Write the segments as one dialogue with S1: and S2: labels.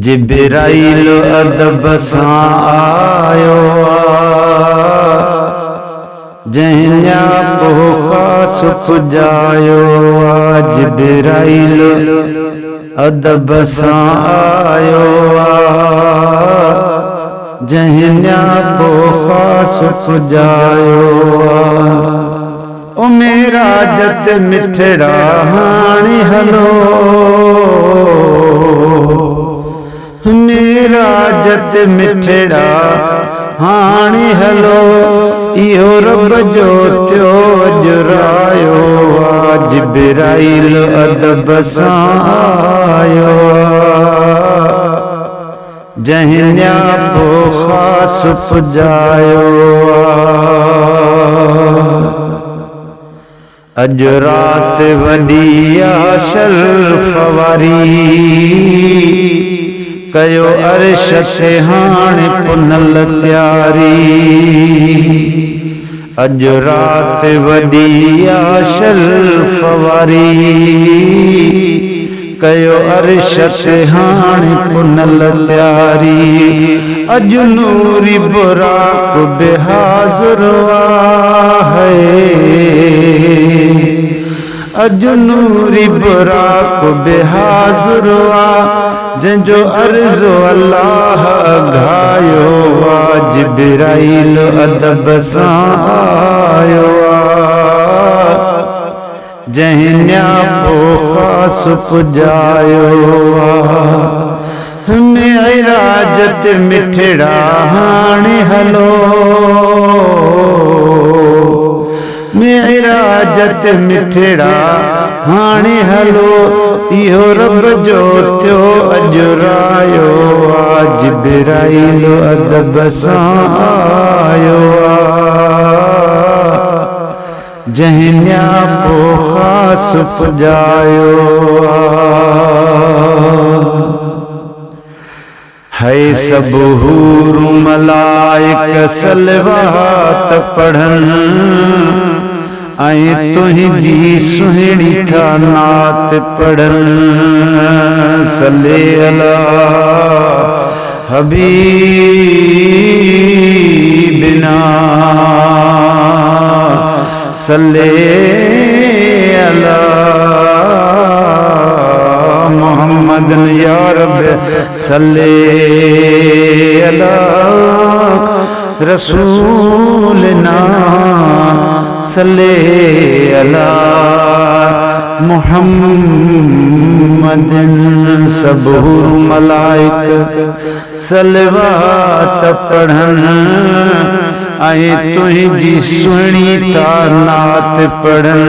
S1: जिब्राइल अदब सां आयो जंहिंजा पोखा सुख जायो जिब्राइल अदब सां आयो जंहिंजा पोखा सुख जायो ओ मेरा जत मिठड़ा हाणे हलो मेरा जत मिठड़ा हाणे हलो इहो रब जो थियो अजरायो जिब्राइल अदब सां आयो जंहिंजा पोखा सुख जायो अज रात वॾी शर्फ वारी कयो अर्श ते हाणे पुनल त्यारी अज रात वॾी शर्फ वारी कयो अर्श ते हाणे पुनल त्यारी अज नूरी बुराक बेहाज़ुर आहे अज नूरी बुराक बेहाज़ुर जंहिंजो अर्ज़ो अल्लाह घायो जिब्राइल अदब सां आयो जंहिंजा पोखा सुख जायो मेराज ते मिठड़ा हाणे हलो मेराज ते मिठड़ा हाणे हलो इहो रब जो थियो अजरायो जिब्राइल अदब सां आयो जंहिंजा पोखा सुख जायो है सब हूर मलाइक सलवात पढ़न ऐं तुंहिंजी सुहिणी था नात पढ़न सल्ले अला हबीबिना सल्ले अला मोहम्मद या रब सल्ले अला रसूलना सल्ले अला मुहम्मद सब मलाइक सलवात पढ़न ऐं तुंहिंजी सुहिणी था नात पढ़न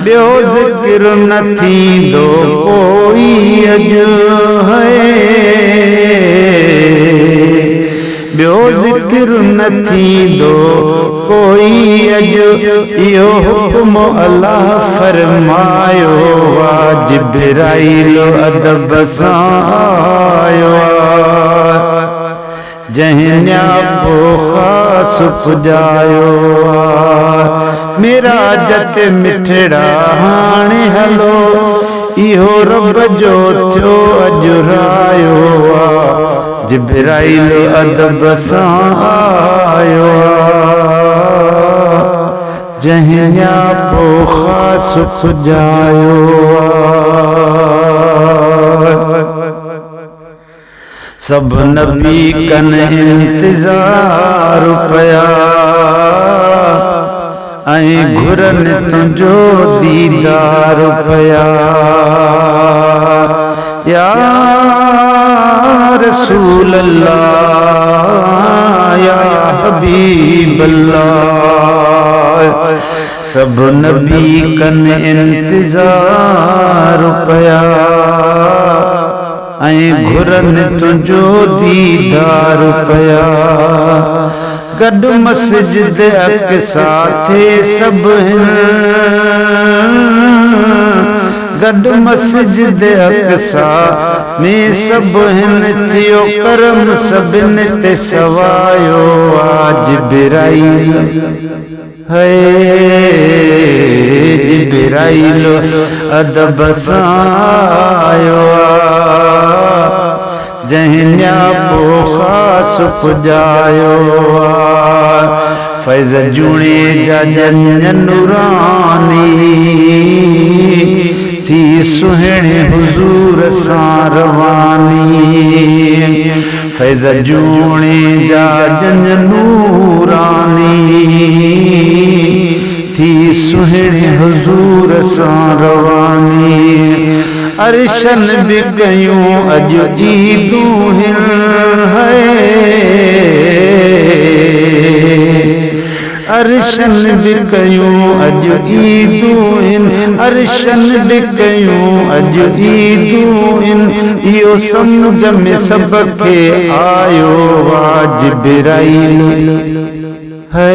S1: ॿियो ज़िक्र न थींदो कोई अॼु है ॿियो ज़िक्र न थींदो कोई अॼु इहो हुक्म अल्लाह फरमायो जिब्राइल अदब सां आयो जंहिंजा पोखा सुख जायो मेरा जत मिठड़ा हाणे हलो इहो रब जो थियो अजरायो जिब्राइल अदब सां आयो जंहिंजा पोखा सुख जायो सब नबी कन इंतजार पया ऐं घुरन तुंहिंजो दीदार पया या रसूल अल्लाह या हबीब अल्लाह सब नबी कन इंतजार पया ऐं घुरन तुंहिंजो दीदार पया गॾु मस्जिद अक़सा थे सभु गॾु मस्जिद अक़सा में सभु थियो करम सभिनि ते सवायो जिब्राइल है जिब्राइल अदब सां आयो जहिन्या पोखास पुजायो फैज़ जूणे जा जंज नूरानी थी सुहिणे हुजूर सां रवानी फैज़ जूणे जा जंज नूरानी थी सुहिणे हुजूर सां रवानी अरशन भी कयूं अज ईदूं हिन है अरशन भी कयूं अज ईदूं हिन अरशन भी कयूं अज ईदूं हिन इहो सम्झ में सबके आयो आज जिब्राइल है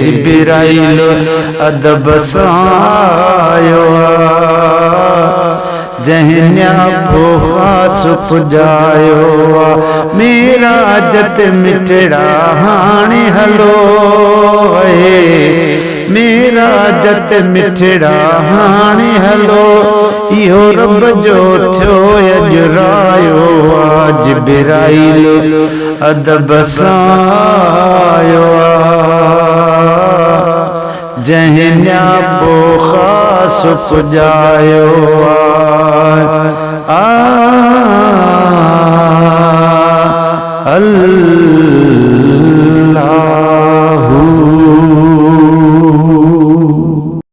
S1: जिब्राइल अदब सां आयो जहिन्या पोखास पुजायो मेरा जत मिठड़ा हाणे हलो मेरा जत मिठड़ा हाणे हलो इहो रब जो थियो अजरायो आज जिब्राइल अदब सां आयो जहिन्या पोखास पुजायो अल्लाह